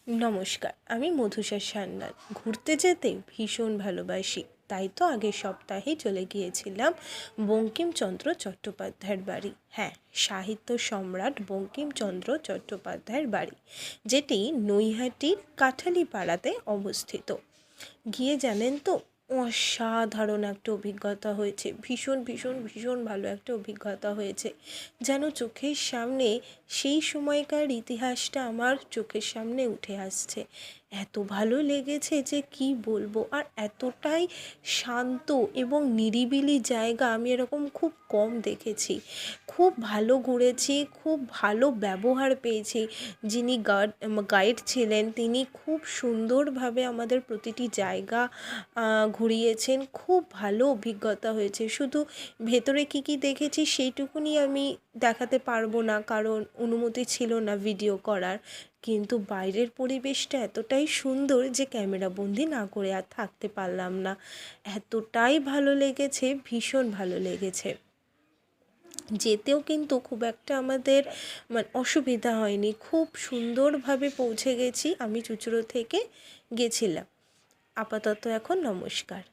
নমস্কার, আমি মধুষা সান্যাল। ঘুরতে যেতে ভীষণ ভালোবাসি, তাই তো আগের সপ্তাহেই চলে গিয়েছিলাম বঙ্কিমচন্দ্র চট্টোপাধ্যায়ের বাড়ি। হ্যাঁ, সাহিত্য সম্রাট বঙ্কিমচন্দ্র চট্টোপাধ্যায়ের বাড়ি, যেটি নৈহাটির কাঠালিপাড়াতে অবস্থিত। গিয়ে জানেন তো, অসাধারণ একটা অভিজ্ঞতা হয়েছে। ভীষণ ভীষণ ভীষণ ভালো একটা অভিজ্ঞতা হয়েছে। যেন চোখের সামনে সেই সময়কার ইতিহাসটা আমার চোখের সামনে উঠে আসছে। এত ভালো লেগেছে যে কি বলবো। আর এতটাই শান্ত এবং নিরিবিলি জায়গা আমি এরকম খুব কম দেখেছি। খুব ভালো ঘুরেছি, খুব ভালো ব্যবহার পেয়েছি। যিনি গাইড ছিলেন তিনি খুব সুন্দরভাবে আমাদের প্রতিটি জায়গা ঘুরিয়েছেন। খুব ভালো অভিজ্ঞতা হয়েছে। শুধু ভেতরে কী কী দেখেছি সেইটুকুনি আমি দেখাতে পারবো না, কারণ অনুমতি ছিল না ভিডিও করার। কিন্তু বাইরের পরিবেশটা এতটাই সুন্দর যে ক্যামেরাবন্দি না করে আর থাকতে পারলাম না। এতটাই ভালো লেগেছে, ভীষণ ভালো লেগেছে। যেতেও কিন্তু খুব একটা আমাদের অসুবিধা হয়নি। খুব সুন্দরভাবে পৌঁছে গেছি। আমি চুঁচুড়ো থেকে গেছিলাম। আপাতত এখন নমস্কার।